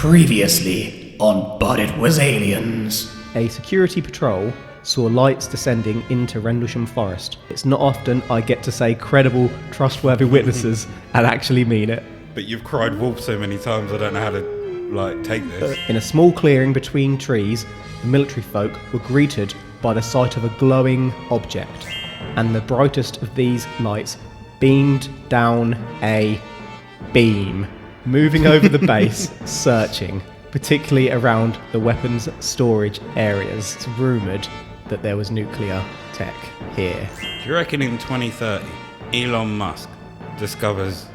Previously on But It Was Aliens. A security patrol saw lights descending into Rendlesham Forest. It's not often I get to say credible, trustworthy witnesses and actually mean it. But you've cried wolf so many times, I don't know how to, take this. In a small clearing between trees, the military folk were greeted by the sight of a glowing object, and the brightest of these lights beamed down a beam, moving over the base, searching, particularly around the weapons storage areas. It's rumoured that there was nuclear tech here. Do you reckon in 2030, Elon Musk discovers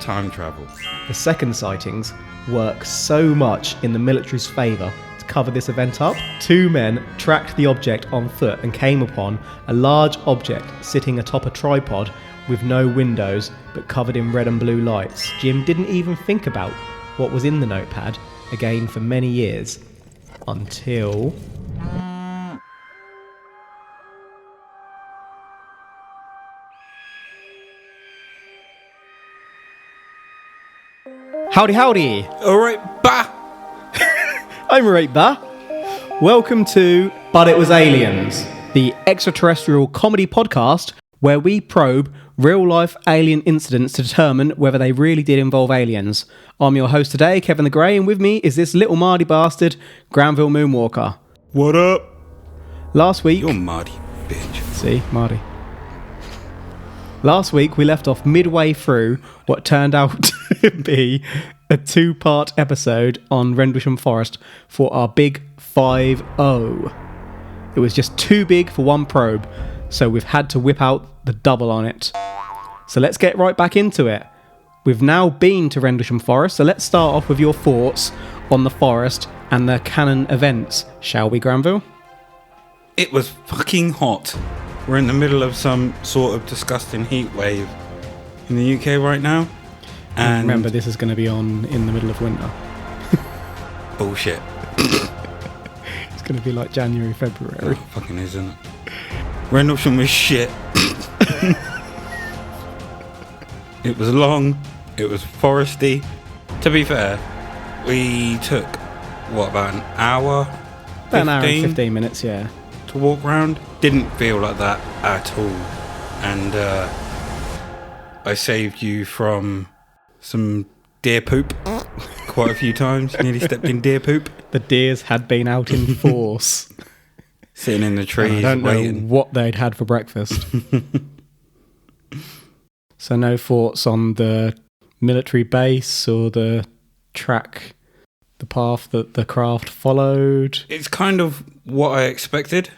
time travel? The second sightings work so much in the military's favour to cover this event up. Two men tracked the object on foot and came upon a large object sitting atop a tripod with no windows but covered in red and blue lights. Jim didn't even think about what was in the notepad again for many years until... Howdy, howdy! Alright, bah! I'm right there. Welcome to But It Was Aliens, the extraterrestrial comedy podcast where we probe real-life alien incidents to determine whether they really did involve aliens. I'm your host today, Kevin the Grey, and with me is this little Mardy bastard, Granville Moonwalker. What up? Last week... You're Marty, bitch. See, Mardy. Last week we left off midway through what turned out to be a two-part episode on Rendlesham Forest for our big 5-0. It was just too big for one probe, so we've had to whip out the double on it. So let's get right back into it. We've now been to Rendlesham Forest, so let's start off with your thoughts on the forest and the canon events, shall we, Granville? It was fucking hot. We're in the middle of some sort of disgusting heat wave in the UK right now. And remember, this is going to be on in the middle of winter. Bullshit. It's going to be like January, February. Oh, fucking isn't it? Rendlesham was shit. It was long. It was foresty. To be fair, we took, about an hour? About an hour and 15 minutes, yeah. To walk round. Didn't feel like that at all. And I saved you from some deer poop quite a few times. Nearly stepped in deer poop. The deers had been out in force. Sitting in the trees, I don't waiting. know what they'd had for breakfast. So no thoughts on the military base or the track, the path that the craft followed? It's kind of what I expected.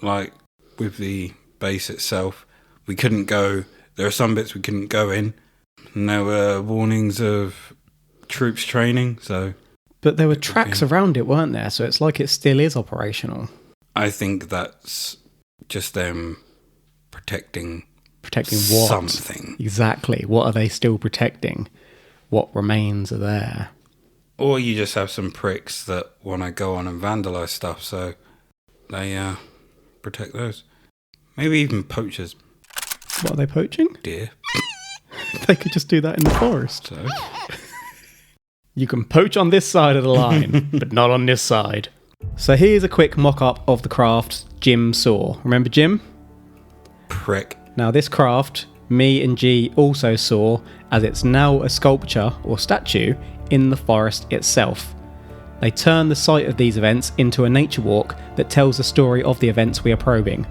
Like, with the base itself, we couldn't go... There are some bits we couldn't go in. And there were warnings of troops training, so... But there were tracks around it, weren't there? So it's like it still is operational. I think that's just them protecting what? Something. Exactly. What are they still protecting? What remains are there? Or you just have some pricks that want to go on and vandalise stuff, so they protect those. Maybe even poachers. What are they poaching? Deer. They could just do that in the forest. So? You can poach on this side of the line, but not on this side. So here's a quick mock-up of the craft Jim saw. Remember Jim? Prick. Now this craft, me and G also saw, as it's now a sculpture or statue in the forest itself. They turn the site of these events into a nature walk that tells the story of the events we are probing.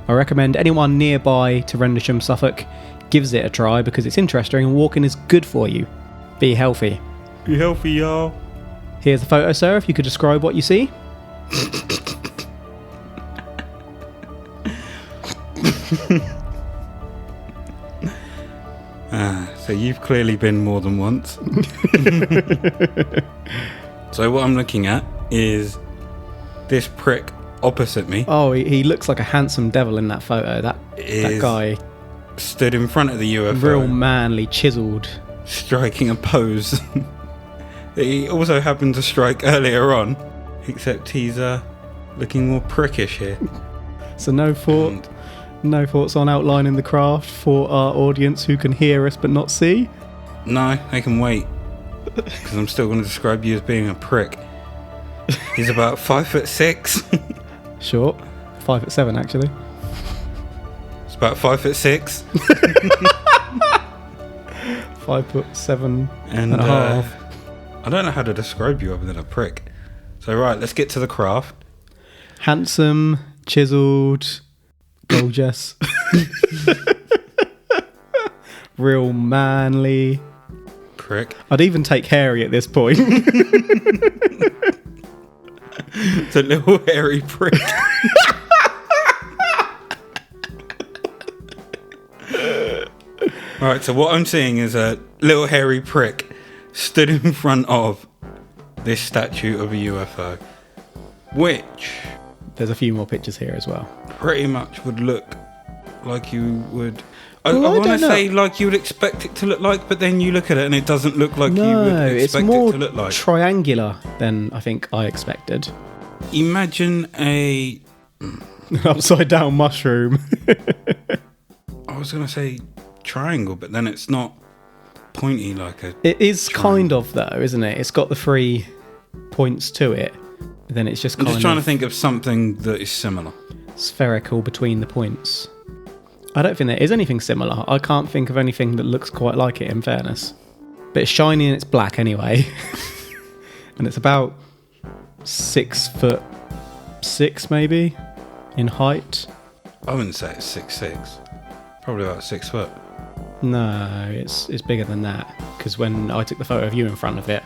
I recommend anyone nearby to Rendlesham, Suffolk, gives it a try because it's interesting and walking is good for you. Be healthy. Be healthy, y'all. Here's the photo, sir, if you could describe what you see. So you've clearly been more than once. So what I'm looking at is this prick opposite me. Oh, he looks like a handsome devil in that photo. That guy stood in front of the UFO. Real manly, chiseled. Striking a pose. He also happened to strike earlier on, except he's looking more prickish here. So no thoughts on outlining the craft for our audience who can hear us but not see? No, they can wait. because I'm still going to describe you as being a prick. He's about 5'6". Short. 5'7" actually. It's about 5'6". 5'7" and and a half. I don't know how to describe you other than a prick. So right, let's get to the craft. Handsome, chiseled, gorgeous, real manly. Prick. I'd even take hairy at this point. It's a little hairy prick. Alright, so what I'm seeing is a little hairy prick stood in front of this statue of a UFO, which There's a few more pictures here as well. pretty much would look like you would... Well, I I want to don't know. say like you would expect it to look like, but then you look at it and it doesn't look like you No, would it's expect more it to look like. triangular than I think I expected. Imagine a... Upside down mushroom. I was going to say triangle, but then it's not pointy like a... It is kind of though, isn't it? It's got the 3 points to it. Then it's just I'm kind just trying to of think of something that is similar. spherical between the points. I don't think there is anything similar. I can't think of anything that looks quite like it, in fairness. But it's shiny and it's black anyway. And it's about 6'6" maybe in height. I wouldn't say it's 6'6". Probably about 6 foot. No, it's bigger than that. Because when I took the photo of you in front of it,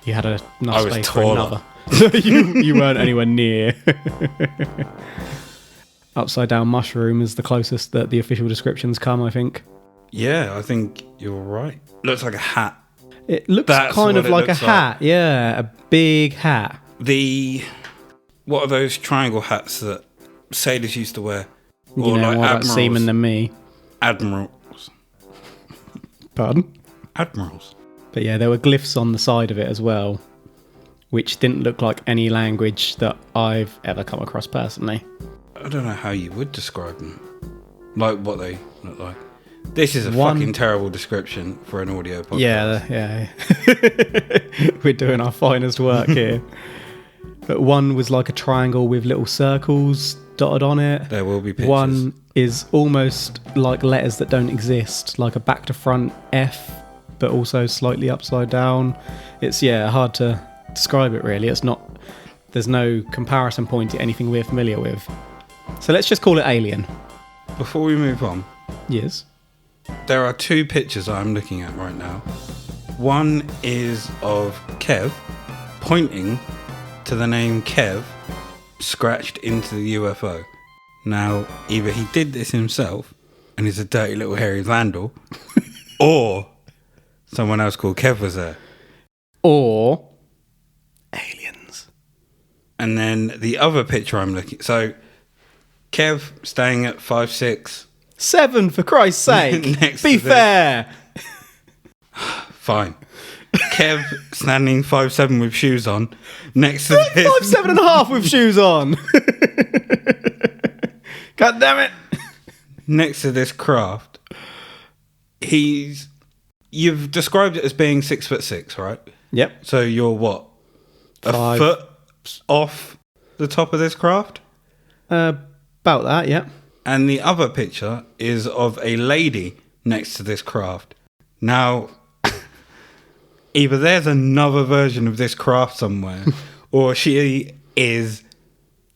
you had enough I was space taller. for another. you weren't anywhere near. Upside down mushroom is the closest that the official descriptions come, I think. Yeah, I think you're right. Looks like a hat. It looks That's kind what of it like a looks like. hat. Yeah, a big hat. What are those triangle hats that sailors used to wear? You Or know like more about seamen than me. admirals. Pardon? Admirals. But yeah, there were glyphs on the side of it as well, which didn't look like any language that I've ever come across personally. I don't know how you would describe them. Like what they look like. This is a One- fucking terrible description for an audio podcast. Yeah. We're doing our finest work here. But one was like a triangle with little circles dotted on it. There will be pictures. One is almost like letters that don't exist, like a back to front F, but also slightly upside down. It's, hard to describe it really. There's no comparison point to anything we're familiar with. So let's just call it alien. Before we move on, Yes. there are 2 pictures I'm looking at right now. One is of Kev pointing to the name Kev scratched into the UFO. Now, either he did this himself and is a dirty little hairy vandal, or someone else called Kev was there. Or aliens. And then the other picture I'm looking... So, Kev staying at 5'6". 7, for Christ's sake. Next Be to this. fair. Fine. Kev standing 5'7" with shoes on next to this. 5'7.5" with shoes on. God damn it. Next to this craft. You've described it as being 6'6", right? Yep. So you're what? A 5. foot off the top of this craft? About that, yep. And the other picture is of a lady next to this craft. Now, either there's another version of this craft somewhere, or she is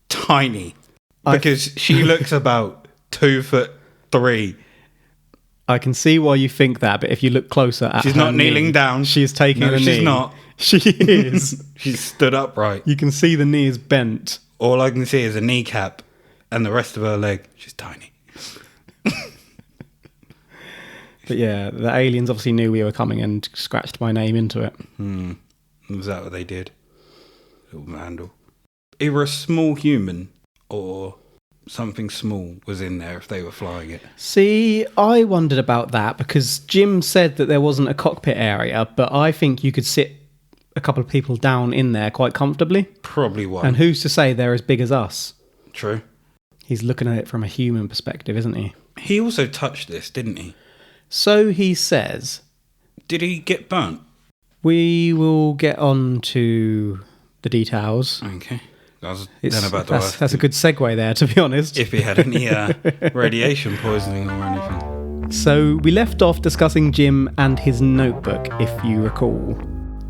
tiny. Because she looks about 2'3". I can see why you think that, but if you look closer at She's her not kneeling knee, down. She's taking No, a knee. she's not. She is. She's stood upright. You can see the knee is bent. All I can see is a kneecap and the rest of her leg. She's tiny. But yeah, the aliens obviously knew we were coming and scratched my name into it. Was that what they did? Little vandal. Either a small human or something small was in there if they were flying it. See, I wondered about that because Jim said that there wasn't a cockpit area, but I think you could sit a couple of people down in there quite comfortably. Probably one. And who's to say they're as big as us? True. He's looking at it from a human perspective, isn't he? He also touched this, didn't he? So he says. Did he get burnt? We will get on to the details. Okay. I was then about to ask. That's a good segue there, to be honest. If he had any radiation poisoning or anything. So we left off discussing Jim and his notebook, if you recall.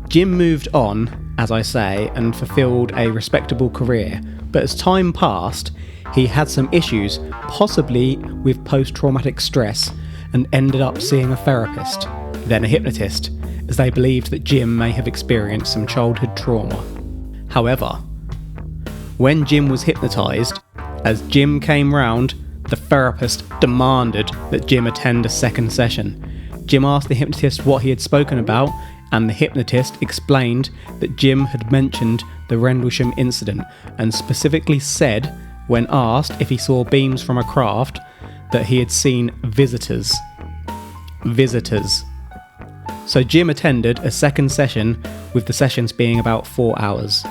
Jim moved on, as I say, and fulfilled a respectable career. But as time passed, he had some issues, possibly with post-traumatic stress, and ended up seeing a therapist, then a hypnotist, as they believed that Jim may have experienced some childhood trauma. However, when Jim was hypnotised, as Jim came round, the therapist demanded that Jim attend a second session. Jim asked the hypnotist what he had spoken about, and the hypnotist explained that Jim had mentioned the Rendlesham Incident, and specifically said, when asked if he saw beams from a craft, that he had seen visitors. Visitors. So Jim attended a second session, with the sessions being about 4 hours.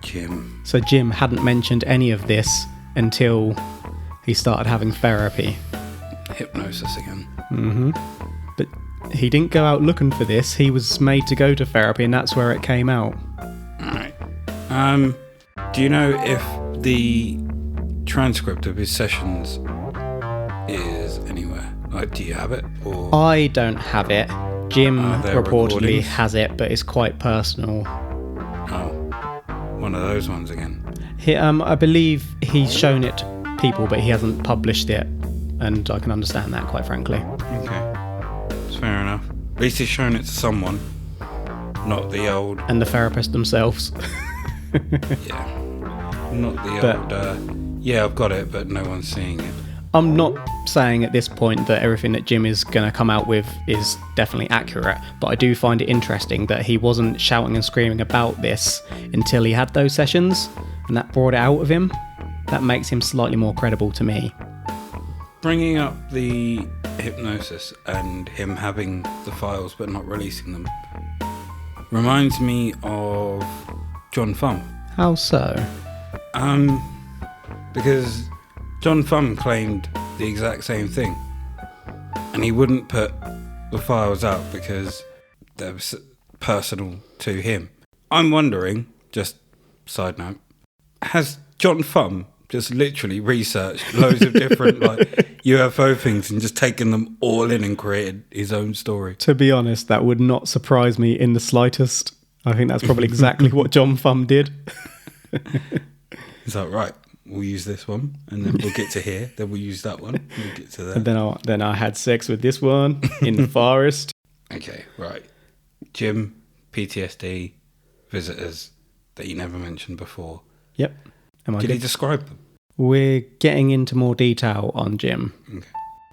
Jim. So Jim hadn't mentioned any of this until he started having therapy. Hypnosis again. But he didn't go out looking for this. He was made to go to therapy, and that's where it came out. Alright. Do you know if the transcript of his sessions is anywhere? Like, do you have it? Or I don't have it. Jim there reportedly recordings? has it, but it's quite personal. oh, one of those ones again. I believe he's shown it to people, but he hasn't published it, and I can understand that, quite frankly. Okay. It's fair enough. At least he's shown it to someone, not the old... And the therapist themselves. Yeah. Not the old... yeah, I've got it, but no one's seeing it. I'm not saying at this point that everything that Jim is going to come out with is definitely accurate, but I do find it interesting that he wasn't shouting and screaming about this until he had those sessions, and that brought it out of him. That makes him slightly more credible to me. Bringing up the hypnosis and him having the files but not releasing them reminds me of John Thumb. How so? Because John Thumb claimed the exact same thing, and he wouldn't put the files out because they were personal to him. I'm wondering, just side note, has John Thumb just literally researched loads of different like UFO things and just taken them all in and created his own story? To be honest, that would not surprise me in the slightest. I think that's probably exactly what John Thumb did. Is that right? We'll use this one, and then we'll get to here. Then we'll use that one. We'll get to that. And then I had sex with this one in the forest. Okay, right. Jim, PTSD, visitors that you never mentioned before. Yep. Did he describe them? We're getting into more detail on Jim. Okay.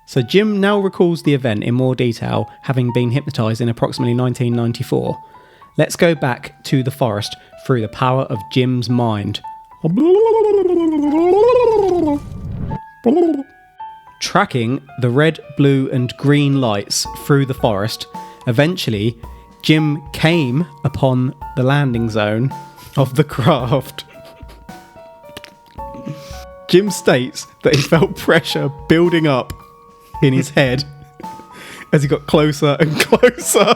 So Jim now recalls the event in more detail, having been hypnotised in approximately 1994. Let's go back to the forest through the power of Jim's mind. Tracking the red, blue and green lights through the forest, eventually Jim came upon the landing zone of the craft. Jim states that he felt pressure building up in his head as he got closer and closer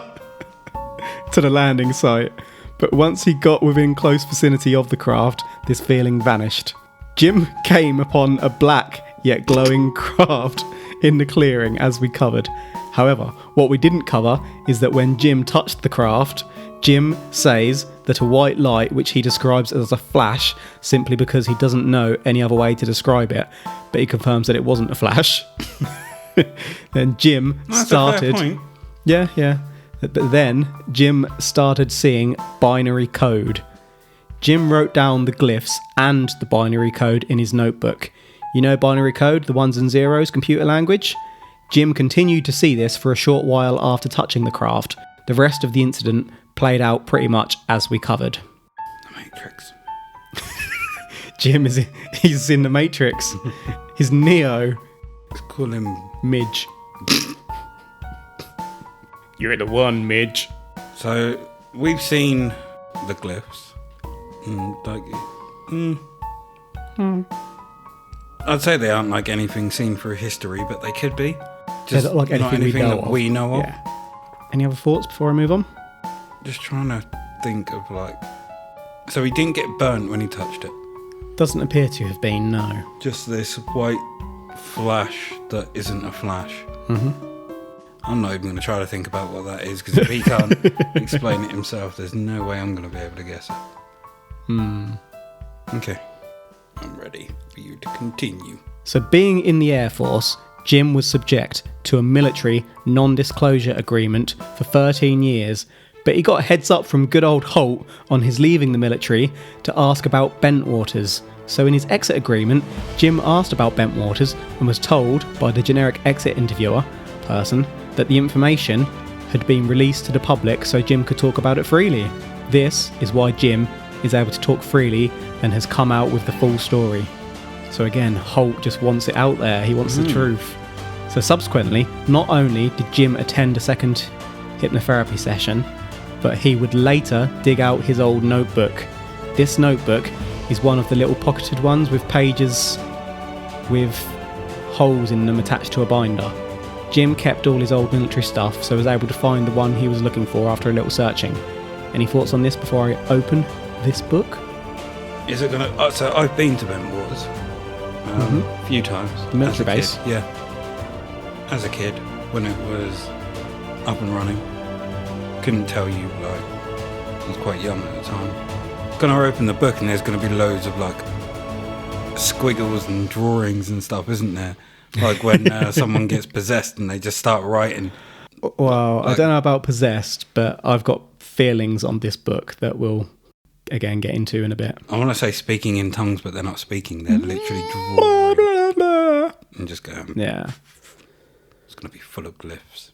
to the landing site. But once he got within close vicinity of the craft, this feeling vanished. Jim came upon a black yet glowing craft in the clearing, as we covered. However, what we didn't cover is that when Jim touched the craft, Jim says that a white light, which he describes as a flash, simply because he doesn't know any other way to describe it, but he confirms that it wasn't a flash. Then Jim started... That's a fair point. Yeah. But then Jim started seeing binary code. Jim wrote down the glyphs and the binary code in his notebook. You know binary code, the ones and zeros computer language? Jim continued to see this for a short while after touching the craft. The rest of the incident played out pretty much as we covered. The Matrix. Jim he's in the Matrix. He's Neo. Let's call him Midge. You're the one, Midge. So we've seen the glyphs. I'd say they aren't like anything seen through history, but they could be. Just not like anything not anything that we know of. Yeah. Any other thoughts before I move on? just trying to think of like. So he didn't get burnt when he touched it. Doesn't appear to have been, no. Just this white flash that isn't a flash. Mm-hmm. I'm not even going to try to think about what that is, because if he can't explain it himself, there's no way I'm going to be able to guess it. Okay. I'm ready for you to continue. So being in the Air Force, Jim was subject to a military non-disclosure agreement for 13 years, but he got a heads up from good old Halt on his leaving the military to ask about Bentwaters. So in his exit agreement, Jim asked about Bentwaters and was told by the generic exit interviewer person that the information had been released to the public so Jim could talk about it freely. This is why Jim is able to talk freely and has come out with the full story. So again, Halt just wants it out there. He wants the truth. So subsequently, not only did Jim attend a second hypnotherapy session, but he would later dig out his old notebook. This notebook is one of the little pocketed ones with pages with holes in them attached to a binder. Jim kept all his old military stuff, so was able to find the one he was looking for after a little searching. Any thoughts on this before I open this book? Is it going to... so I've been to Bentwaters a few times. The military base? base? Yeah. As a kid, when it was up and running. Couldn't tell you, like, I was quite young at the time. Gonna open the book and there's gonna be loads of, like, squiggles and drawings and stuff, isn't there? Like when someone gets possessed and they just start writing. Well, like, I don't know about possessed, but I've got feelings on this book that we'll, again, get into in a bit. I want to say speaking in tongues, but they're not speaking. They're literally drawing. And just going. Yeah. It's going to be full of glyphs.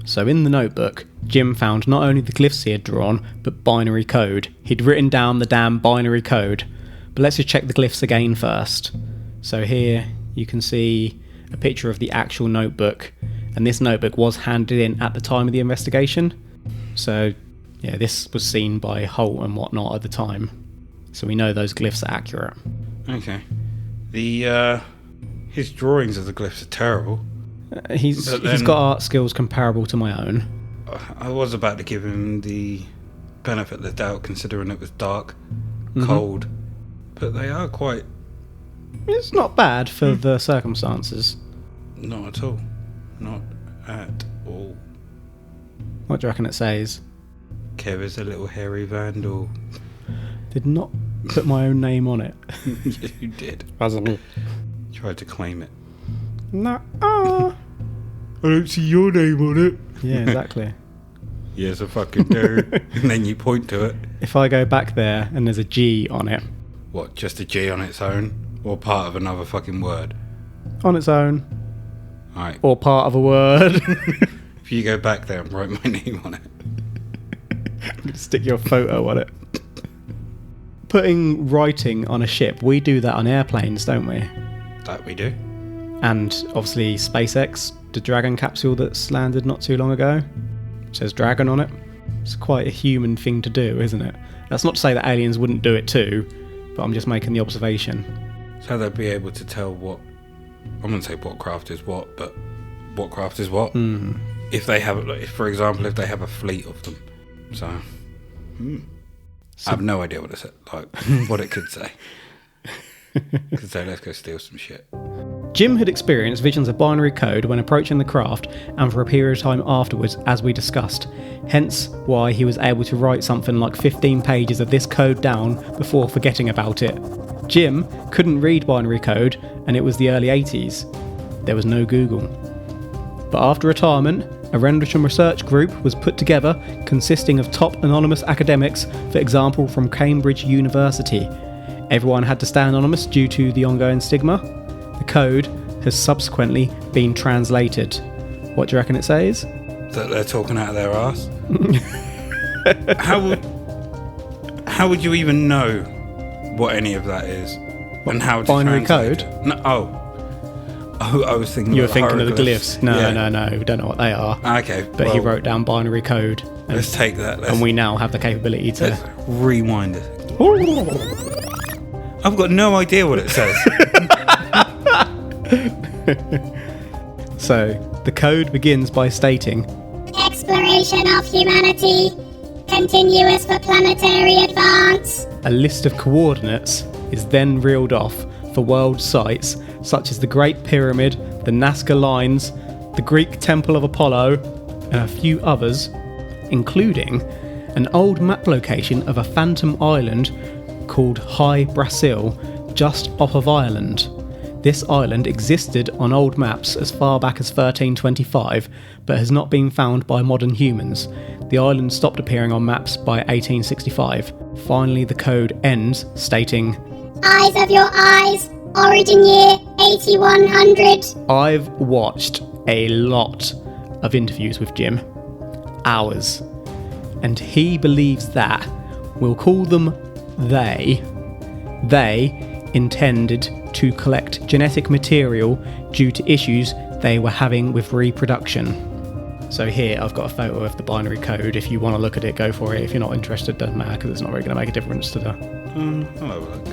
So in the notebook, Jim found not only the glyphs he had drawn, but binary code. He'd written down the damn binary code. But let's just check the glyphs again first. So here you can see a picture of the actual notebook, and this notebook was handed in at the time of the investigation. So yeah, this was seen by Halt and whatnot at the time. So we know those glyphs are accurate. Okay. His drawings of the glyphs are terrible. He's got art skills comparable to my own. I was about to give him the benefit of the doubt, considering it was dark, cold, but they are quite... It's not bad for the circumstances. Not at all. Not at all. What do you reckon it says? Kev is a little hairy vandal. Did not put my own name on it. You did. Wasn't me. Tried to claim it. No. I don't see your name on it. Yeah, exactly. Yes, I fucking do. And then you point to it. If I go back there and there's a G on it. What, just a G on its own? Or part of another fucking word? On its own. Alright. Or part of a word. If you go back there and write my name on it. Stick your photo on it. Putting writing on a ship, we do that on airplanes, don't we? That we do. And obviously SpaceX, the Dragon capsule that's landed not too long ago, says Dragon on it. It's quite a human thing to do, isn't it? That's not to say that aliens wouldn't do it too, but I'm just making the observation. So they'd be able to tell what... I wouldn't say what craft is what, but what craft is what. If they have, for example, if they have a fleet of them. So I have no idea what it like what it could say. Could say, let's go steal some shit. Jim had experienced visions of binary code when approaching the craft and for a period of time afterwards, as we discussed. Hence why he was able to write something like 15 pages of this code down before forgetting about it. Jim couldn't read binary code, and it was the early 80s. There was no Google. But after retirement, a Rendlesham research group was put together consisting of top anonymous academics, for example from Cambridge University. Everyone had to stay anonymous due to the ongoing stigma. The code has subsequently been translated. What do you reckon it says? That they're talking out of their arse? How would you even know what any of that is? What, and how to binary translate code? it? No, I was thinking You were about thinking of the hieroglyphs. glyphs. No, Yeah. no, we don't know what they are. Okay. But he wrote down binary code. And, Let's take that. and we now have the capability to... Let's rewind it. I've got no idea what it says. So, the code begins by stating, Exploration of humanity continuous for planetary advance. A list of coordinates is then reeled off for world sites such as the Great Pyramid, the Nazca Lines, the Greek Temple of Apollo, and a few others, including an old map location of a phantom island called High Brasil, just off of Ireland. This island existed on old maps as far back as 1325, but has not been found by modern humans. The island stopped appearing on maps by 1865. Finally, the code ends, stating, Eyes of your eyes, origin year 8100. I've watched a lot of interviews with Jim. Hours. And he believes that, we'll call them they intended to collect genetic material due to issues they were having with reproduction. So here I've got a photo of the binary code. If you want to look at it, go for it. If you're not interested, doesn't matter, because it's not really going to make a difference to the... I'll have a look.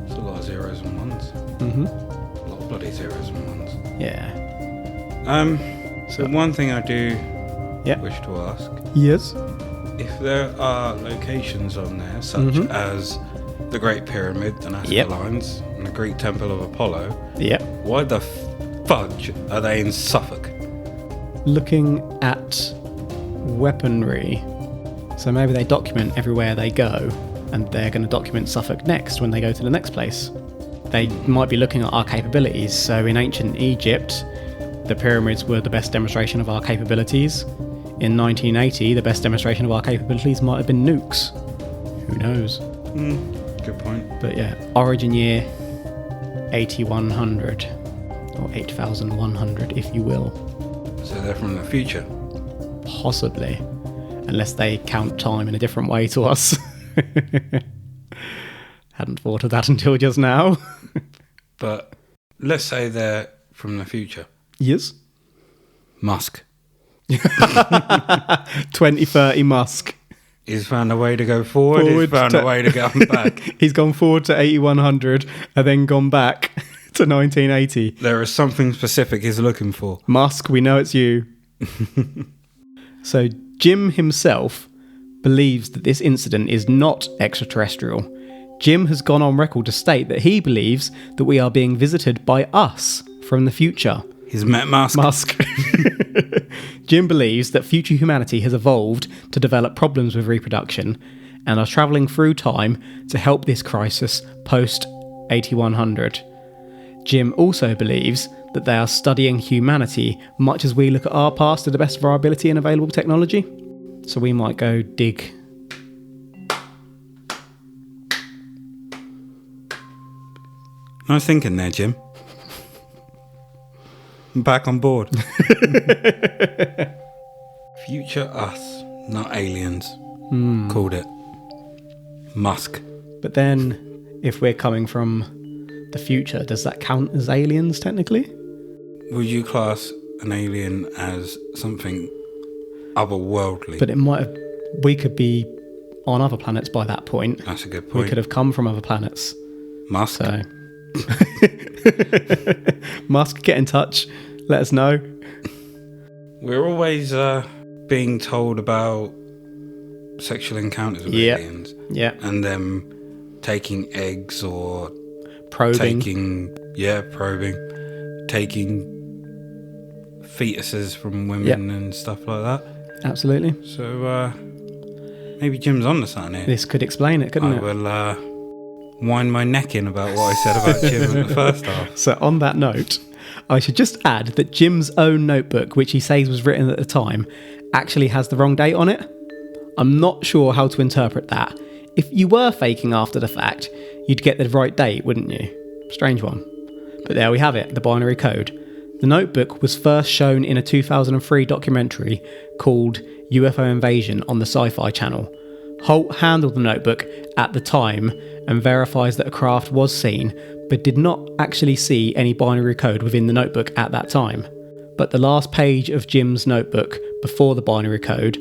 It's a lot of zeros and ones. Mm-hmm. A lot of bloody zeros and ones. Yeah. So one thing I do Yeah. wish to ask, Yes. if there are locations on there such as the Great Pyramid, the Nazca Yep. Lines, and the Greek Temple of Apollo, Yep. why the fudge are they in Suffolk? Looking at weaponry. So maybe they document everywhere they go, and they're going to document Suffolk next when they go to the next place. They might be looking at our capabilities. So in ancient Egypt, the pyramids were the best demonstration of our capabilities. In 1980, the best demonstration of our capabilities might have been nukes. Who knows? Good point. But yeah, origin year 8100, or 8100 if you will. So they're from the future. Possibly, unless they count time in a different way to us. Hadn't thought of that until just now. But let's say they're from the future. Yes. Musk. 2030 Musk. He's found a way to go forward, he's found a way to go back. He's gone forward to 8100 and then gone back to 1980. There is something specific he's looking for. Musk, we know it's you. So Jim himself believes that this incident is not extraterrestrial. Jim has gone on record to state that he believes that we are being visited by us from the future. He's met Musk. Jim believes that future humanity has evolved to develop problems with reproduction and are travelling through time to help this crisis post 8100. Jim also believes that they are studying humanity much as we look at our past to the best of our ability and available technology. So we might go dig. Nice thinking there, Jim. I'm back on board. Future us, not aliens. Called it. Musk. But then, if we're coming from the future, does that count as aliens technically? Would you class an alien as something otherworldly? But it might have. We could be on other planets by that point. That's a good We point. could have come from other planets. Musk. So, Musk, get in touch. Let us know. We're always being told about sexual encounters with Yeah. aliens. Yeah. And them taking eggs or Probing. probing. Taking fetuses from women and stuff like that. Absolutely. So maybe Jim's on to something here. This could explain it, couldn't I it? will wind my neck in about what I said about Jim in the first half. So on that note, I should just add that Jim's own notebook, which he says was written at the time, actually has the wrong date on it. I'm not sure how to interpret that. If you were faking after the fact, you'd get the right date, wouldn't you? Strange one. But there we have it, the binary code. The notebook was first shown in a 2003 documentary called UFO Invasion on the Sci-Fi Channel. Halt handled the notebook at the time and verifies that a craft was seen, but did not actually see any binary code within the notebook at that time. But the last page of Jim's notebook before the binary code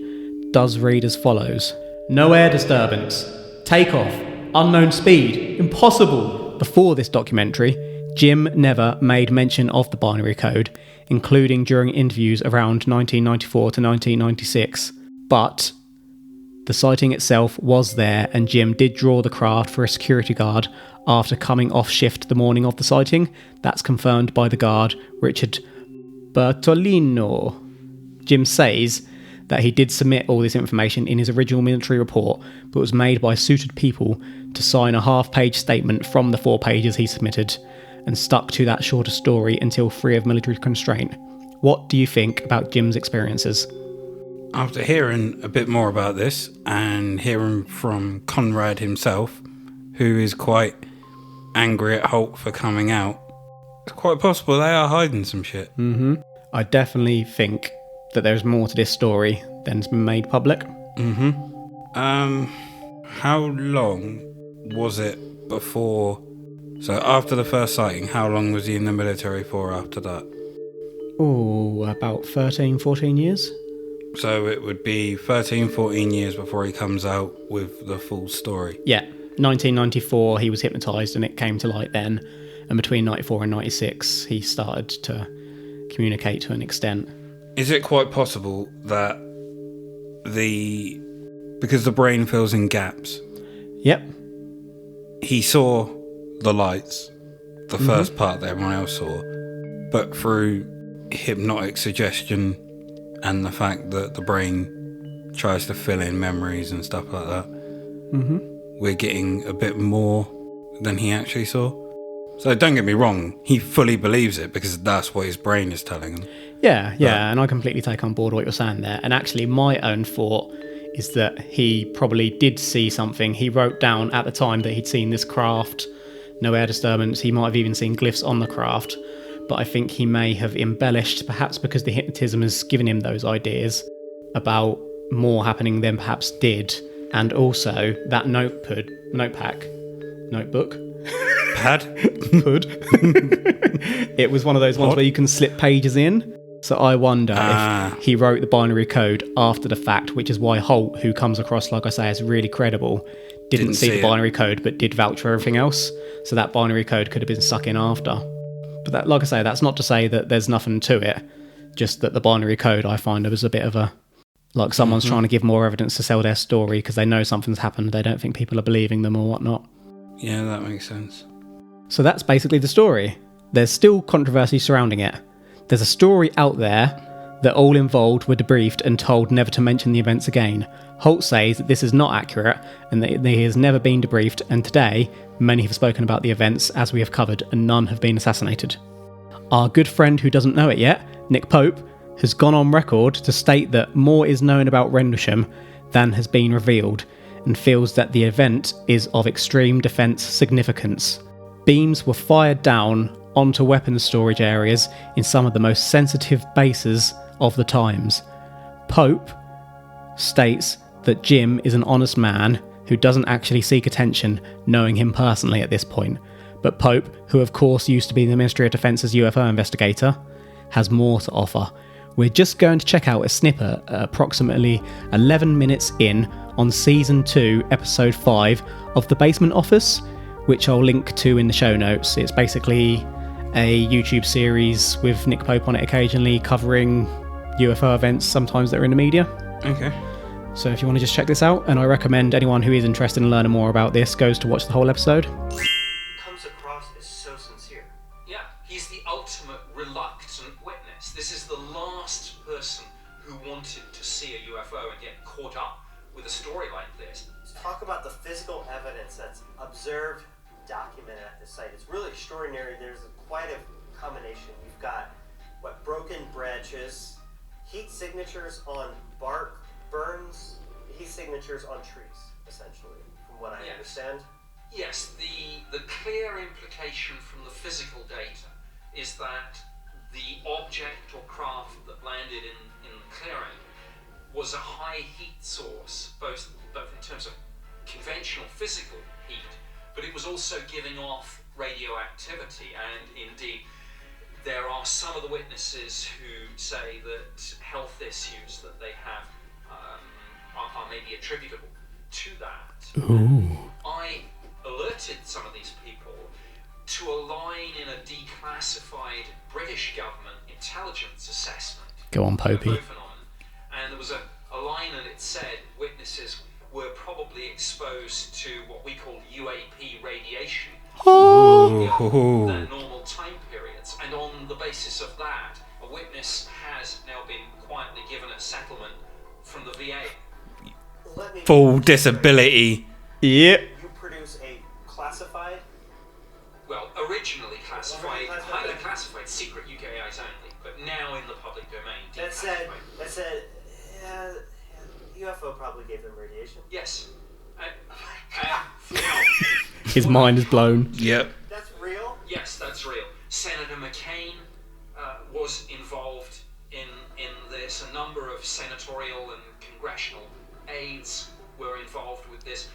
does read as follows. No air disturbance. Takeoff. Unknown speed. Impossible. Before this documentary, Jim never made mention of the binary code, including during interviews around 1994 to 1996. But The sighting itself was there, and Jim did draw the craft for a security guard after coming off shift the morning of the sighting. That's confirmed by the guard, Richard Bertolino. Jim says that he did submit all this information in his original military report, but was made by suited people to sign a half-page statement from the 4 pages he submitted, and stuck to that shorter story until free of military constraint. What do you think about Jim's experiences? After hearing a bit more about this, and hearing from Conrad himself, who is quite angry at Halt for coming out, it's quite possible they are hiding some shit. I definitely think that there's more to this story than's been made public. How long was it before... So after the first sighting, how long was he in the military for after that? Oh, about 13, 14 years? So it would be 13, 14 years before he comes out with the full story. Yeah, 1994 he was hypnotised and it came to light then. And between 94 and 96 he started to communicate to an extent. Is it quite possible that because the brain fills in gaps, Yep. he saw the lights, the first part that everyone else saw, but through hypnotic suggestion and the fact that the brain tries to fill in memories and stuff like that, we're getting a bit more than he actually saw. So don't get me wrong, he fully believes it because that's what his brain is telling him. Yeah, and I completely take on board what you're saying there. And actually my own thought is that he probably did see something. He wrote down at the time that he'd seen this craft, no air disturbance. He might have even seen glyphs on the craft. But I think he may have embellished, perhaps because the hypnotism has given him those ideas about more happening than perhaps did. And also that notebook, Pad? it was one of those ones where you can slip pages in. So I wonder if he wrote the binary code after the fact, which is why Halt, who comes across, like I say, as really credible, didn't see the binary code but did vouch for everything else. So that binary code could have been stuck in after. But that, like I say, that's not to say that there's nothing to it. Just that the binary code, I find, was a bit of a... Like someone's trying to give more evidence to sell their story because they know something's happened. They don't think people are believing them or whatnot. Yeah, that makes sense. So that's basically the story. There's still controversy surrounding it. There's a story out there that all involved were debriefed and told never to mention the events again. Halt says that this is not accurate and that he has never been debriefed, and today many have spoken about the events as we have covered and none have been assassinated. Our good friend who doesn't know it yet, Nick Pope, has gone on record to state that more is known about Rendlesham than has been revealed and feels that the event is of extreme defence significance. Beams were fired down onto weapons storage areas in some of the most sensitive bases of the times. Pope states that Jim is an honest man who doesn't actually seek attention, knowing him personally at this point. But Pope, who of course used to be the Ministry of Defence's UFO investigator, has more to offer. We're just going to check out a snippet at approximately 11 minutes in on Season 2, Episode 5 of The Basement Office, which I'll link to in the show notes. It's basically a YouTube series with Nick Pope on it occasionally, covering UFO events, sometimes that are in the media. Okay. So if you want to just check this out, and I recommend anyone who is interested in learning more about this goes to watch the whole episode. Comes across as so sincere. Yeah, he's the ultimate reluctant witness. This is the last person who wanted to see a UFO and get caught up with a story like this. Let's talk about the physical evidence that's observed, documented at the site. It's really extraordinary. There's quite a combination. You've got broken branches, heat signatures on bark, burns, heat signatures on trees, essentially, from what I understand. Yes, the clear implication from the physical data is that the object or craft that landed in the clearing was a high heat source, both in terms of conventional physical heat, but it was also giving off radioactivity. And indeed, there are some of the witnesses who say that health issues that they have are maybe attributable to that. Ooh. I alerted some of these people to a line in a declassified British government intelligence assessment. Go on, Popey. And there was a line and it said, witnesses called UAP radiation Ooh. than normal time periods. And on the basis of that, a witness has now been quietly given a settlement from the VA. Let me Full disability. Yep. You produce a classified. Well, originally classified, Already classified? highly classified, secret UKIs only, but now in the public domain. That said, declassified. UFO probably gave them radiation. Yes. His mind is blown. Yep. That's real. Yes, that's real. Senator McCain was involved in this. A number of senatorial and congressional aides were involved with this.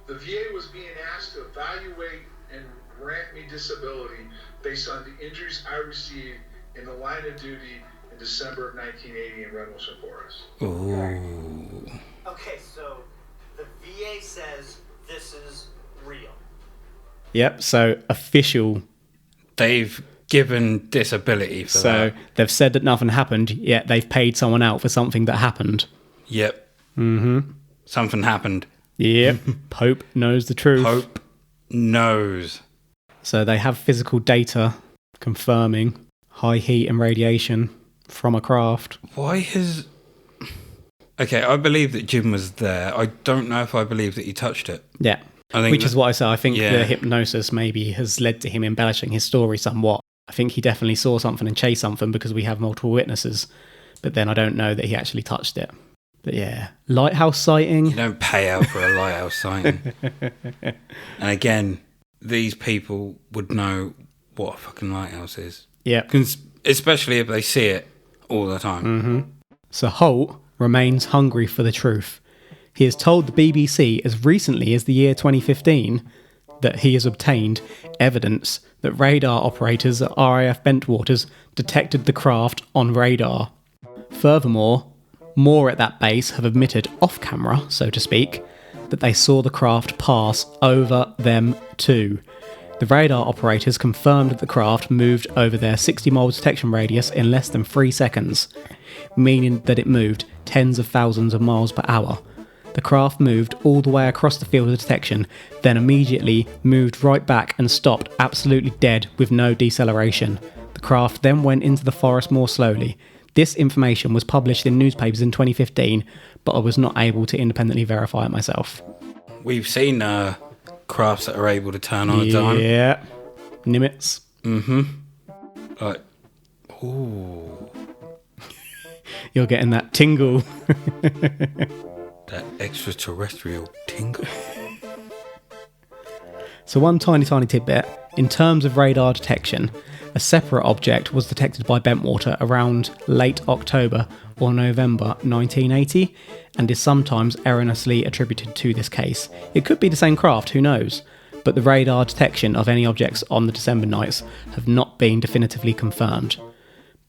The VA was being asked to evaluate and grant me disability based on the injuries I received in the line of duty in December of 1980 in Rendlesham Forest. Ooh. Okay, so the VA says this is real. Yep. So official. They've given disability for So that. they've said that nothing happened, yet they've paid someone out for something that happened. Yep. Mm-hmm. Something happened. Yep. Pope knows the truth. Pope knows. So they have physical data confirming high heat and radiation from a craft. Why has... Okay, I believe that Jim was there. I don't know if I believe that he touched it. Yeah. I think Which is what I say. I think yeah. the hypnosis maybe has led to him embellishing his story somewhat. I think he definitely saw something and chased something because we have multiple witnesses. But then I don't know that he actually touched it. But yeah. Lighthouse sighting. You don't pay out for a lighthouse sighting. And again, these people would know what a fucking lighthouse is. Yeah. Especially if they see it all the time. Mm-hmm. So Halt remains hungry for the truth. He has told the BBC as recently as the year 2015 that he has obtained evidence that radar operators at RAF Bentwaters detected the craft on radar. Furthermore, more at that base have admitted off camera, so to speak, that they saw the craft pass over them too. The radar operators confirmed that the craft moved over their 60 mile detection radius in less than 3 seconds, meaning that it moved tens of thousands of miles per hour. The craft moved all the way across the field of detection, then immediately moved right back and stopped absolutely dead with no deceleration. The craft then went into the forest more slowly. This information was published in newspapers in 2015, but I was not able to independently verify it myself. We've seen crafts that are able to turn on a dime. Yeah. Nimitz. Mm-hmm. Like, ooh. You're getting that tingle. That extraterrestrial tingle. So one tiny tidbit. In terms of radar detection, a separate object was detected by Bentwater around late October or November 1980 and is sometimes erroneously attributed to this case. It could be the same craft, who knows? But the radar detection of any objects on the December nights have not been definitively confirmed.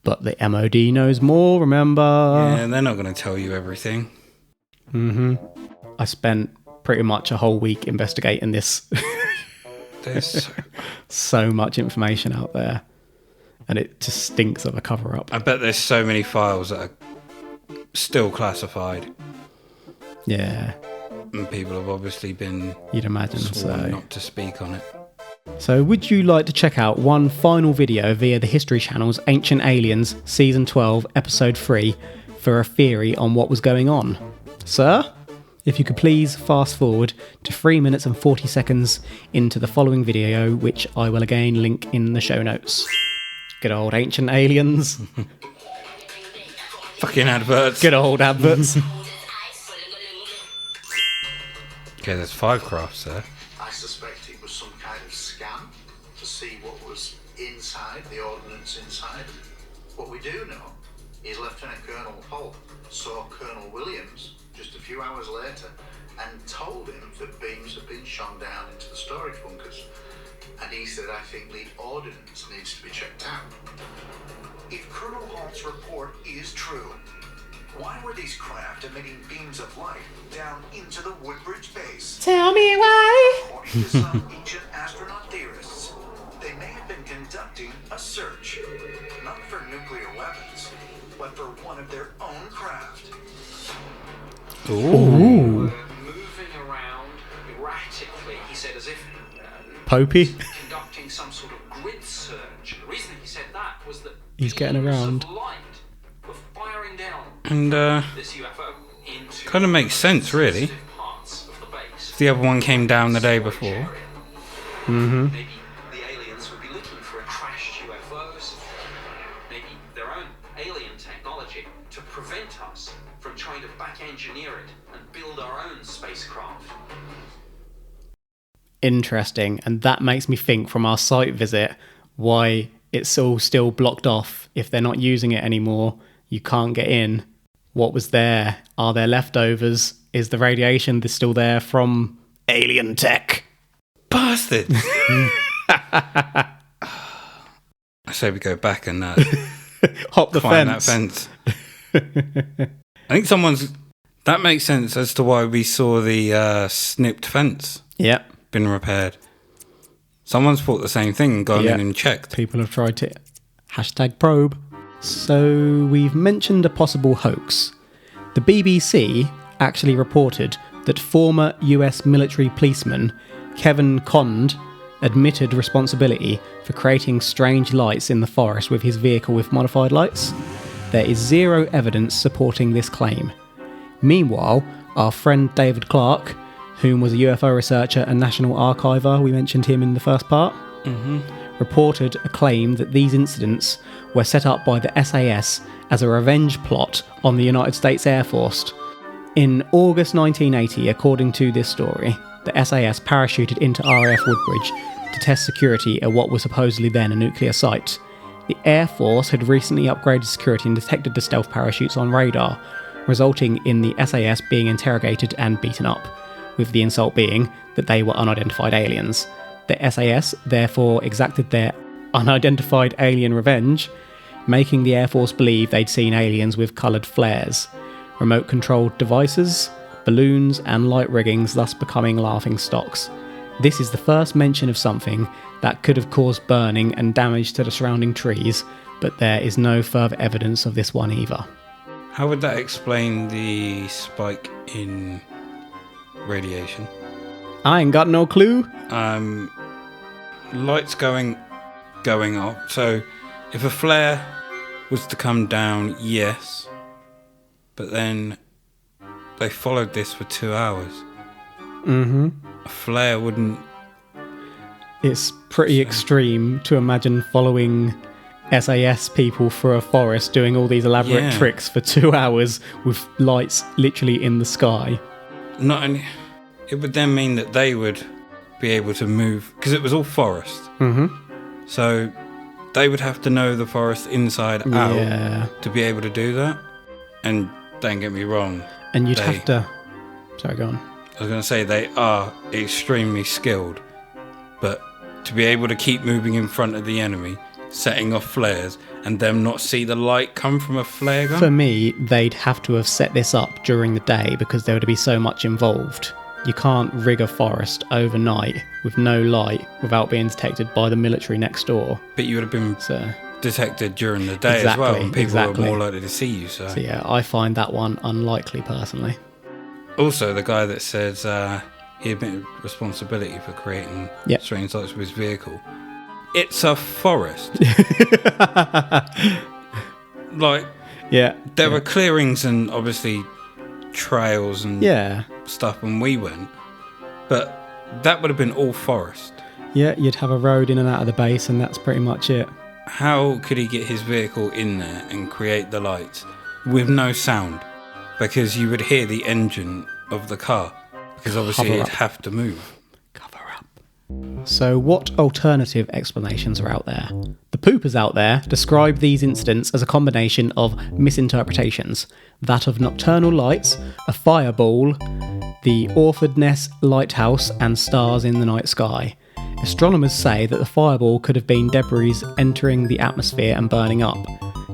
But the MOD knows more, remember? Yeah, they're not going to tell you everything. Mm-hmm. I spent pretty much a whole week investigating this. There's so much information out there. And it just stinks of a cover-up. I bet there's so many files that are still classified. Yeah. And people have obviously been You'd imagine sworn so. not to speak on it. So would you like to check out one final video via the History Channel's Ancient Aliens Season 12 Episode 3 for a theory on what was going on? Sir? If you could please fast forward to 3 minutes and 40 seconds into the following video, which I will again link in the show notes. Good old Ancient Aliens. Fucking adverts. Good old adverts. Okay, there's 5 crafts there. I suspect it was some kind of scam to see what was inside, the ordnance inside. What we do know is Lieutenant Colonel Halt saw Colonel Williams just a few hours later and told him that beams had been shone down into the storage bunkers. And he said, I think the ordnance needs to be checked out. If Colonel Halt's report is true, why were these craft emitting beams of light down into the Woodbridge base? Tell me why. According to some ancient astronaut theorists, they may have been conducting a search, not for nuclear weapons, but for one of their own craft. Ooh. Moving around erratically briefly, he said, as if Popey. conducting some sort of grid search. The reason he said that was that He's getting beams around. of light were firing down And this UFO into kind of makes sense, really. sensitive parts of the base. The other one came down the day before. Mm-hmm. Maybe the aliens would be looking for crashed UFOs, maybe their own alien technology to prevent us from trying to back engineer it and build our own spacecraft. Interesting. And that makes me think from our site visit why it's all still blocked off. If they're not using it anymore, you can't get in. What was there? Are there leftovers? Is the radiation still there from alien tech? Bastards! I say we go back and Hop the climb fence. that fence. I think someone's... That makes sense as to why we saw the snipped fence Yep. been repaired. Someone's thought the same thing and gone in and checked. People have tried to #probe. So we've mentioned a possible hoax. The BBC actually reported that former US military policeman Kevin Conde admitted responsibility for creating strange lights in the forest with his vehicle with modified lights. There is zero evidence supporting this claim. Meanwhile, our friend David Clark, whom was a UFO researcher and National Archiver, we mentioned him in the first part, reported a claim that these incidents were set up by the SAS as a revenge plot on the United States Air Force. In August 1980, according to this story, the SAS parachuted into RAF Woodbridge to test security at what was supposedly then a nuclear site. The Air Force had recently upgraded security and detected the stealth parachutes on radar, resulting in the SAS being interrogated and beaten up, with the insult being that they were unidentified aliens. The SAS therefore exacted their unidentified alien revenge, making the Air Force believe they'd seen aliens with coloured flares, remote-controlled devices, balloons and light riggings, thus becoming laughing stocks. This is the first mention of something that could have caused burning and damage to the surrounding trees, but there is no further evidence of this one either. How would that explain the spike in radiation? I ain't got no clue. Lights going off. So if a flare was to come down, yes. But then they followed this for 2 hours. Mm-hmm. A flare wouldn't... It's pretty extreme to imagine following SAS people through a forest doing all these elaborate tricks for 2 hours with lights literally in the sky. Not only... It would then mean that they would be able to move... Because it was all forest. Mm-hmm. So they would have to know the forest inside out to be able to do that. And don't get me wrong. And you'd have to... Sorry, go on. I was going to say they are extremely skilled. But to be able to keep moving in front of the enemy, setting off flares, and them not see the light come from a flare gun? For me, they'd have to have set this up during the day because there would be so much involved. You can't rig a forest overnight with no light without being detected by the military next door. But you would have been detected during the day as well, and people were more likely to see you. So yeah, I find that one unlikely personally. Also, the guy that says he admitted responsibility for creating strange lights with his vehicle. It's a forest. There were clearings and obviously trails and stuff when we went, but that would have been all forest. Yeah, you'd have a road in and out of the base, and that's pretty much it. How could he get his vehicle in there and create the lights with no sound? Because you would hear the engine of the car, because obviously it'd have to move. So what alternative explanations are out there? The poopers out there describe these incidents as a combination of misinterpretations. That of nocturnal lights, a fireball, the Orford Ness lighthouse and stars in the night sky. Astronomers say that the fireball could have been debris entering the atmosphere and burning up.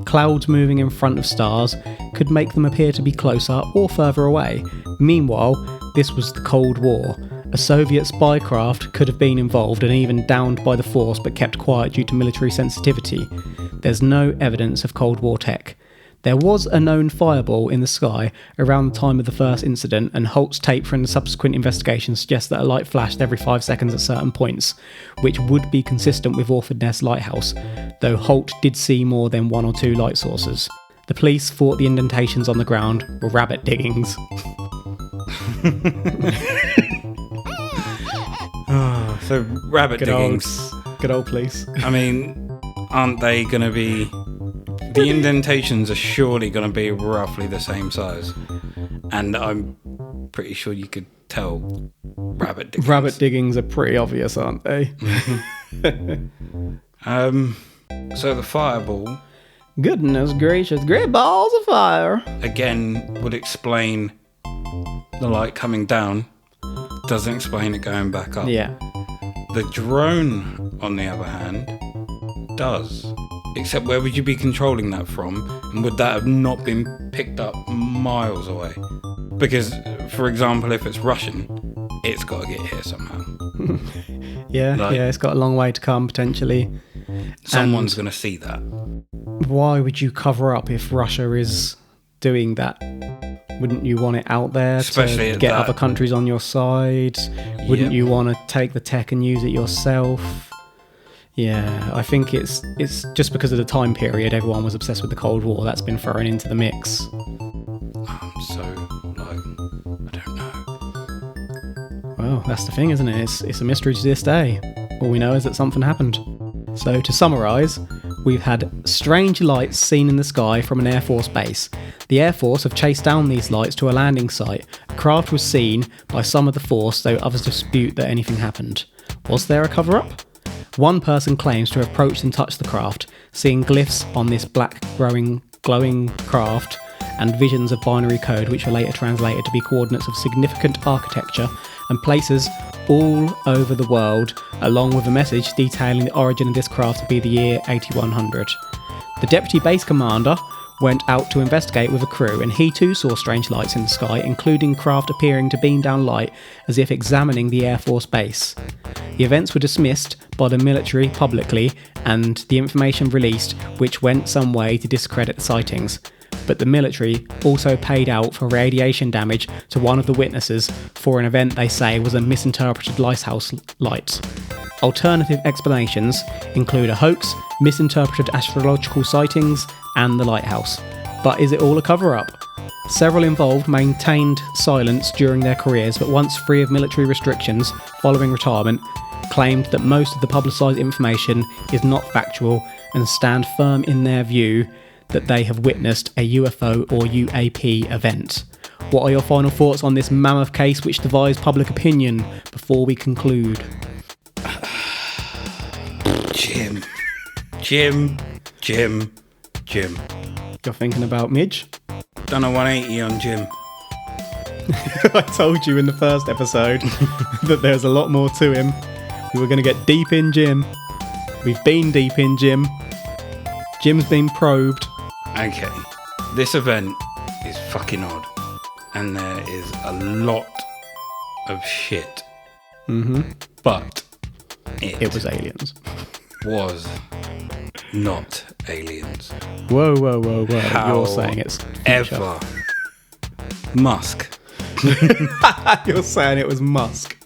Clouds moving in front of stars could make them appear to be closer or further away. Meanwhile, this was the Cold War. A Soviet spy craft could have been involved and even downed by the force but kept quiet due to military sensitivity. There's no evidence of Cold War tech. There was a known fireball in the sky around the time of the first incident, and Halt's tape from the subsequent investigation suggests that a light flashed every 5 seconds at certain points, which would be consistent with Orford Ness Lighthouse, though Halt did see more than 1 or 2 light sources. The police thought the indentations on the ground were rabbit diggings. So rabbit diggings. Good old police. I mean, aren't they going to be... The indentations are surely going to be roughly the same size. And I'm pretty sure you could tell rabbit diggings. Rabbit diggings are pretty obvious, aren't they? So the fireball... Goodness gracious, great balls of fire. Again, would explain the light coming down. Doesn't explain it going back up. Yeah. The drone, on the other hand, does. Except where would you be controlling that from? And would that have not been picked up miles away? Because, for example, if it's Russian, it's got to get here somehow. Yeah, it's got a long way to come, potentially. Someone's going to see that. Why would you cover up if Russia is doing that? Wouldn't you want it out there Especially to get other countries on your side? Wouldn't you want to take the tech and use it yourself? Yeah, I think it's just because of the time period everyone was obsessed with the Cold War. That's been thrown into the mix. So, I don't know. Well, that's the thing, isn't it? It's a mystery to this day. All we know is that something happened. So, to summarise, we've had strange lights seen in the sky from an Air Force base. The Air Force have chased down these lights to a landing site. A craft was seen by some of the force, though others dispute that anything happened. Was there a cover-up? One person claims to have approached and touched the craft, seeing glyphs on this black glowing craft and visions of binary code which were later translated to be coordinates of significant architecture and places all over the world, along with a message detailing the origin of this craft to be the year 8100. The deputy base commander went out to investigate with a crew, and he too saw strange lights in the sky, including craft appearing to beam down light as if examining the Air Force base. The events were dismissed by the military publicly, and the information released which went some way to discredit the sightings. But the military also paid out for radiation damage to one of the witnesses for an event they say was a misinterpreted lighthouse light. Alternative explanations include a hoax, misinterpreted astrological sightings, and the lighthouse. But is it all a cover-up? Several involved maintained silence during their careers, but once free of military restrictions following retirement, claimed that most of the publicised information is not factual and stand firm in their view that they have witnessed a UFO or UAP event. What are your final thoughts on this mammoth case which divides public opinion before we conclude? Jim. You're thinking about Midge? Done a 180 on Jim. I told you in the first episode that there's a lot more to him. We were going to get deep in Jim. We've been deep in Jim. Jim's been probed. Okay, this event is fucking odd, and there is a lot of shit. But it was aliens. Was not aliens. Whoa. You're saying it's future. Ever. Musk. You're saying it was Musk.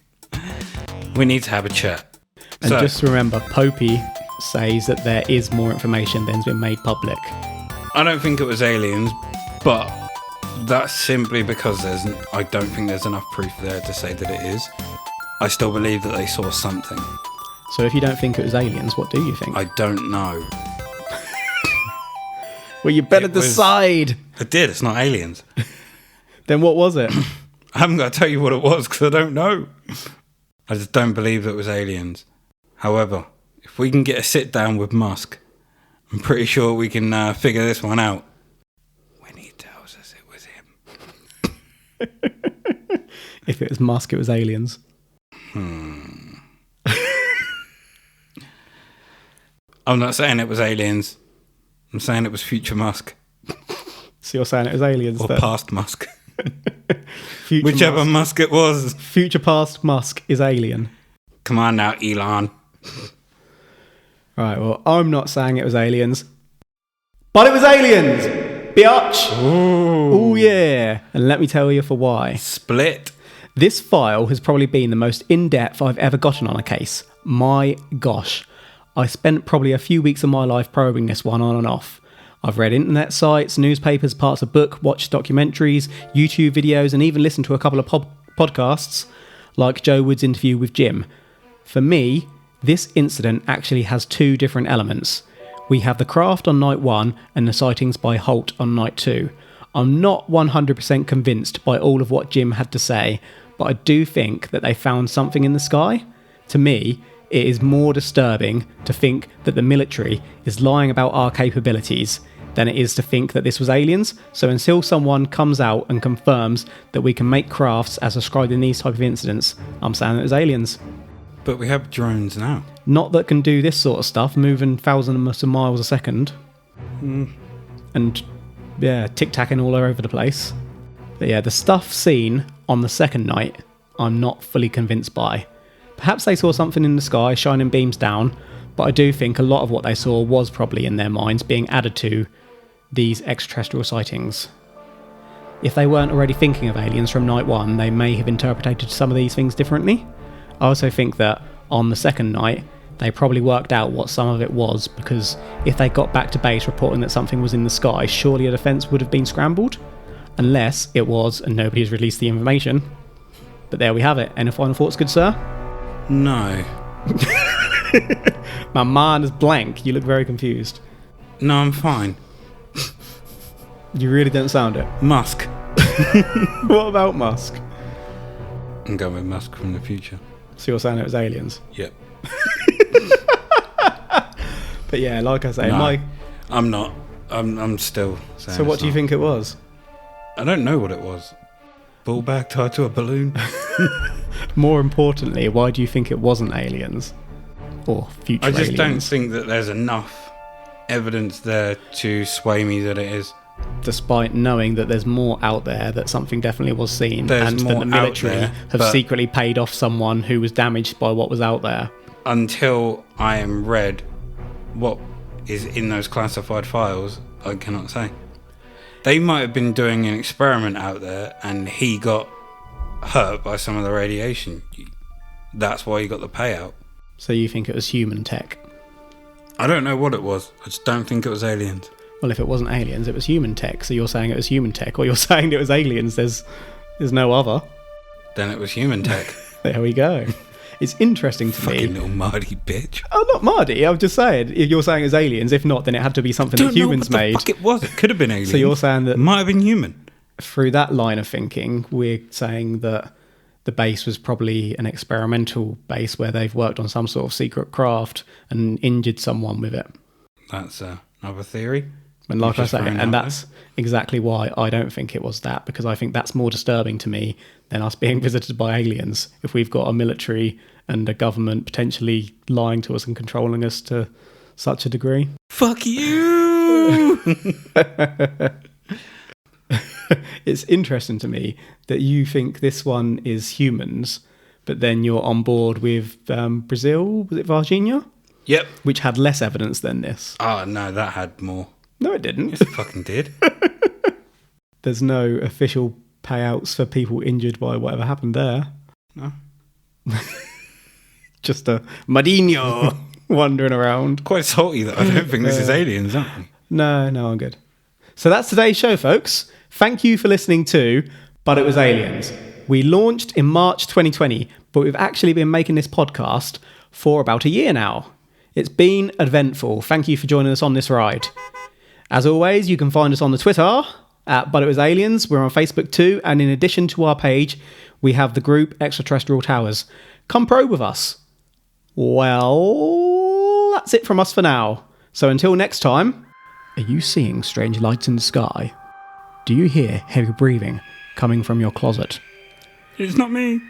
We need to have a chat. And just remember, Popey says that there is more information than's been made public. I don't think it was aliens, but that's simply because I don't think there's enough proof there to say that it is. I still believe that they saw something. So if you don't think it was aliens, what do you think? I don't know. Well, you better decide. I did, it's not aliens. Then what was it? I haven't got to tell you what it was because I don't know. I just don't believe that it was aliens. However, if we can get a sit down with Musk, I'm pretty sure we can figure this one out. When he tells us it was him. If it was Musk, it was aliens. I'm not saying it was aliens. I'm saying it was future Musk. So you're saying it was aliens? Or then? past Musk. Whichever Musk it was. Future past Musk is alien. Come on now, Elon. Right, well, I'm not saying it was aliens. But it was aliens! biatch. Oh yeah. And let me tell you for why. Split. This file has probably been the most in-depth I've ever gotten on a case. My gosh. I spent probably a few weeks of my life probing this one on and off. I've read internet sites, newspapers, parts of book, watched documentaries, YouTube videos, and even listened to a couple of podcasts, like Joe Wood's interview with Jim. For me, this incident actually has two different elements. We have the craft on night 1 and the sightings by Halt on night 2. I'm not 100% convinced by all of what Jim had to say, but I do think that they found something in the sky. To me, it is more disturbing to think that the military is lying about our capabilities than it is to think that this was aliens. So until someone comes out and confirms that we can make crafts as described in these type of incidents, I'm saying it was aliens. But we have drones now. Not that can do this sort of stuff, moving thousands of miles a second. And, yeah, tic-tacking all over the place. But yeah, the stuff seen on the second night, I'm not fully convinced by. Perhaps they saw something in the sky shining beams down, but I do think a lot of what they saw was probably in their minds being added to these extraterrestrial sightings. If they weren't already thinking of aliens from night 1, they may have interpreted some of these things differently. I also think that on the second night, they probably worked out what some of it was, because if they got back to base reporting that something was in the sky, surely a defence would have been scrambled. Unless it was, and nobody has released the information. But there we have it. Any final thoughts, good sir? No. My mind is blank. You look very confused. No, I'm fine. You really don't sound it. Musk. What about Musk? I'm going with Musk from the future. So you're saying it was aliens? Yep. But yeah, like I say, No, I'm not. I'm still saying. So what it's do you not. think it was? I don't know what it was. Ball bag tied to a balloon. More importantly, why do you think it wasn't aliens? Or future aliens? I just don't think that there's enough evidence there to sway me that it is. Despite knowing that there's more out there, that something definitely was seen, There's and that more the military out there, have but- secretly paid off someone who was damaged by what was out there. Until I am read what is in those classified files, I cannot say. They might have been doing an experiment out there and he got hurt by some of the radiation. That's why he got the payout. So you think it was human tech? I don't know what it was. I just don't think it was aliens. Well, if it wasn't aliens, it was human tech. So you're saying it was human tech, or you're saying it was aliens. There's no other. Then it was human tech. There we go. It's interesting to me. Fucking little Marty bitch. Oh, not Mardy. I'm just saying. If you're saying it's aliens, if not, then it had to be something that humans know what made. the fuck it was. It could have been aliens. So you're saying that might have been human. through that line of thinking, we're saying that the base was probably an experimental base where they've worked on some sort of secret craft and injured someone with it. That's another theory. And like I Just say, throwing and out that's exactly why I don't think it was that, because I think that's more disturbing to me than us being visited by aliens. If we've got a military and a government potentially lying to us and controlling us to such a degree. Fuck you! It's interesting to me that you think this one is humans, but then you're on board with Brazil, was it Virginia? Yep. Which had less evidence than this. Oh, no, that had more. No, it didn't. Yes, it fucking did. There's no official payouts for people injured by whatever happened there. No. Just a Madinho wandering around. Quite salty that I don't think this is aliens, aren't we? No, I'm good. So that's today's show, folks. Thank you for listening to But It Was Aliens. We launched in March 2020, but we've actually been making this podcast for about a year now. It's been eventful. Thank you for joining us on this ride. As always, you can find us on the Twitter at But It Was Aliens. We're on Facebook too, and in addition to our page, we have the group Extraterrestrial Towers. Come probe with us. Well, that's it from us for now. So until next time, are you seeing strange lights in the sky? Do you hear heavy breathing coming from your closet? It's not me.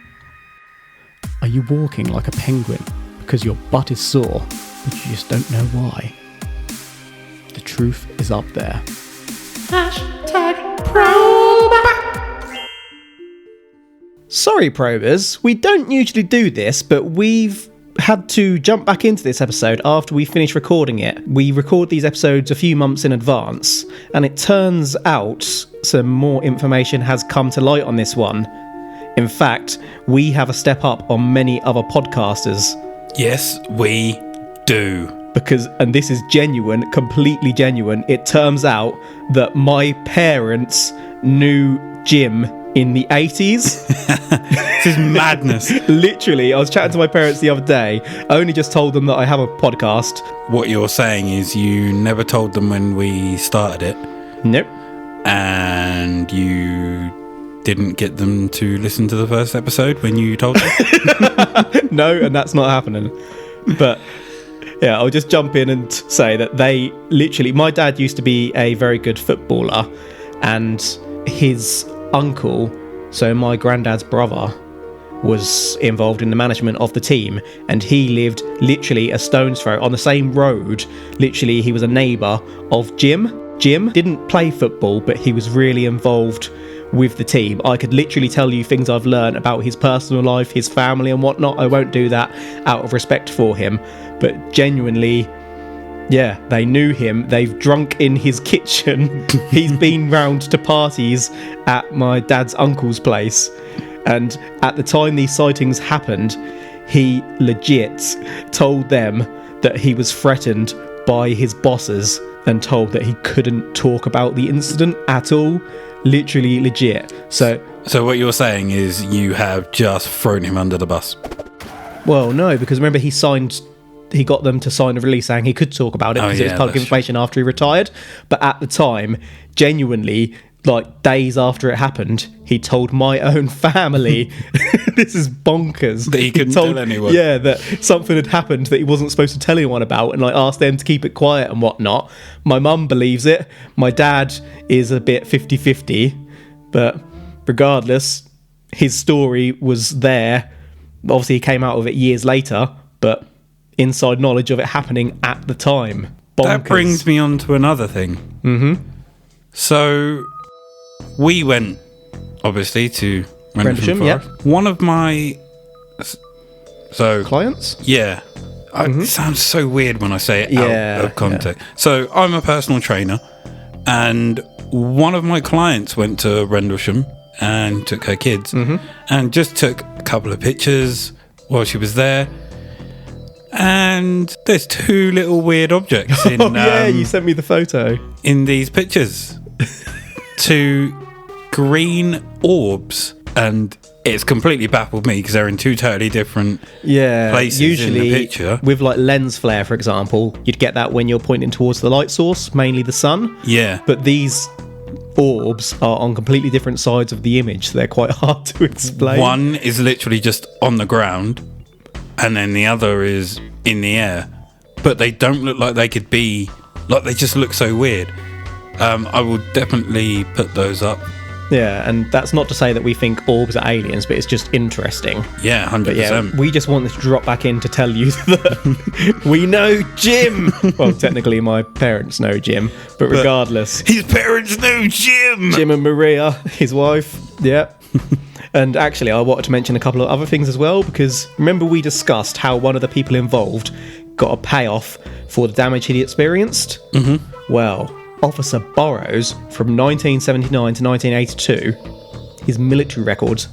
Are you walking like a penguin because your butt is sore, but you just don't know why? The truth is up there. Sorry, probers, we don't usually do this, but we've had to jump back into this episode after we finished recording it. We record these episodes a few months in advance, and it turns out some more information has come to light on this one. In fact, we have a step up on many other podcasters. Yes, we do. Because, and this is genuine, completely genuine, it turns out that my parents knew Jim in the 80s. This is madness. Literally, I was chatting to my parents the other day. I only just told them that I have a podcast. What you're saying is you never told them when we started it. Nope. And you didn't get them to listen to the first episode when you told them? No, and that's not happening. But yeah, I'll just jump in and say that they literally, my dad used to be a very good footballer, and his uncle, so my granddad's brother, was involved in the management of the team, and he lived literally a stone's throw on the same road. Literally, he was a neighbour of Jim. Jim didn't play football, but he was really involved with the team. I could literally tell you things I've learned about his personal life, his family and whatnot. I won't do that out of respect for him, but genuinely, yeah, they knew him. They've drunk in his kitchen. He's been round to parties at my dad's uncle's place, and at the time these sightings happened, he legit told them that he was threatened by his bosses and told that he couldn't talk about the incident at all. Literally legit. So what you're saying is you have just thrown him under the bus. Well, no, because remember he got them to sign a release saying he could talk about it because it was public information after he retired. But at the time, genuinely, like days after it happened, he told my own family, this is bonkers, that he couldn't tell anyone. Yeah, that something had happened that he wasn't supposed to tell anyone about, and like asked them to keep it quiet and whatnot. My mum believes it. My dad is a bit 50-50, but regardless, his story was there. Obviously, he came out of it years later, but inside knowledge of it happening at the time. Bonkers. That brings me on to another thing. Mm-hmm. So we went, obviously, to Rendlesham Forest. Yep. One of my clients? Yeah. It sounds so weird when I say it out of context. Yeah. So I'm a personal trainer, and one of my clients went to Rendlesham and took her kids and just took a couple of pictures while she was there. And there's two little weird objects in... you sent me the photo. In these pictures. Two green orbs. And it's completely baffled me because they're in two totally different places usually, in the picture. With like lens flare, for example, you'd get that when you're pointing towards the light source, mainly the sun. Yeah. But these orbs are on completely different sides of the image, so they're quite hard to explain. One is literally just on the ground, and then the other is in the air. But they don't look like they could be... Like, they just look so weird. I will definitely put those up. Yeah, and that's not to say that we think orbs are aliens, but it's just interesting. Yeah, 100%. But yeah, we just want this to drop back in to tell you that we know Jim. Well, technically my parents know Jim, but regardless. His parents know Jim! Jim and Maria, his wife. Yeah. And actually, I wanted to mention a couple of other things as well, because remember we discussed how one of the people involved got a payoff for the damage he'd experienced? Mm-hmm. Well, Officer Burrows, from 1979 to 1982, his military records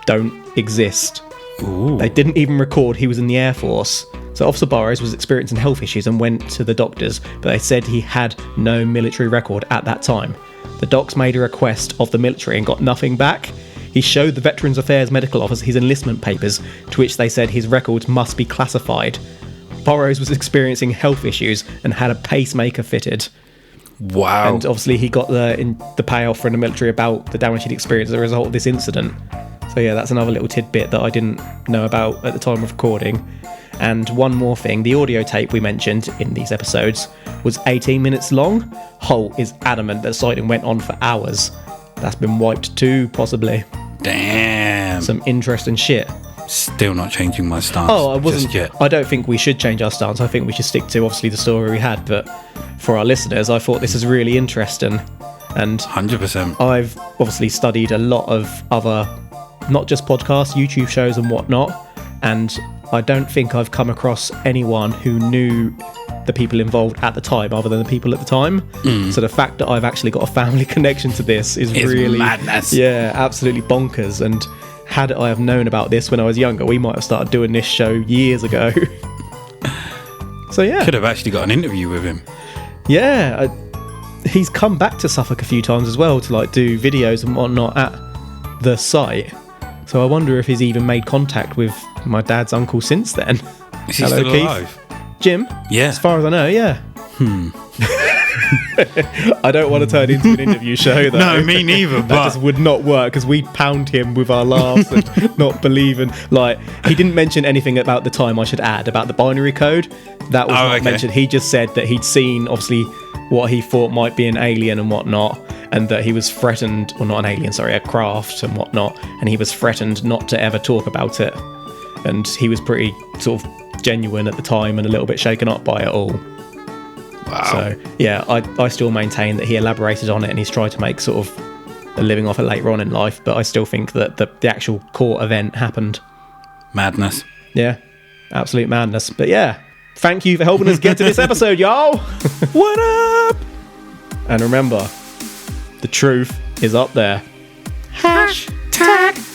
don't exist. Ooh. They didn't even record he was in the Air Force. So Officer Burrows was experiencing health issues and went to the doctors, but they said he had no military record at that time. The docs made a request of the military and got nothing back. He showed the Veterans Affairs Medical Office his enlistment papers, to which they said his records must be classified. Burrows was experiencing health issues and had a pacemaker fitted. Wow. And obviously he got the payoff from the military about the damage he'd experienced as a result of this incident. So yeah, that's another little tidbit that I didn't know about at the time of recording. And one more thing, the audio tape we mentioned in these episodes was 18 minutes long. Halt is adamant that the sighting went on for hours. That's been wiped too, possibly. Damn. Some interesting shit. Still not changing my stance. Oh, I wasn't. Just yet. I don't think we should change our stance. I think we should stick to obviously the story we had. But for our listeners, I thought this is really interesting. And 100%. I've obviously studied a lot of other, not just podcasts, YouTube shows and whatnot. And I don't think I've come across anyone who knew the people involved at the time other than the people at the time. So the fact that I've actually got a family connection to this is really madness. Yeah, absolutely bonkers. And had I have known about this when I was younger, we might have started doing this show years ago. So yeah, Could have actually got an interview with him. yeah, he's come back to Suffolk a few times as well to like do videos and whatnot at the site. So I wonder if he's even made contact with my dad's uncle since then. Is he Hello, still Keith. alive? Jim? Yeah. As far as I know, yeah. I don't want to turn into an interview show, though. No, me neither, That but- just would not work, because we'd pound him with our laughs and not believing. Like, he didn't mention anything about the time, I should add, about the binary code. That was not okay. mentioned. He just said that he'd seen, obviously, what he thought might be an alien and whatnot, and that he was threatened, or not an alien, sorry, a craft and whatnot, and he was threatened not to ever talk about it. And he was pretty sort of genuine at the time and a little bit shaken up by it all. Wow. So, yeah, I still maintain that he elaborated on it and he's tried to make sort of a living off it later on in life, but I still think that the actual court event happened. Madness. Yeah, absolute madness. But yeah, thank you for helping us get to this episode, y'all. What up? And remember, the truth is up there. #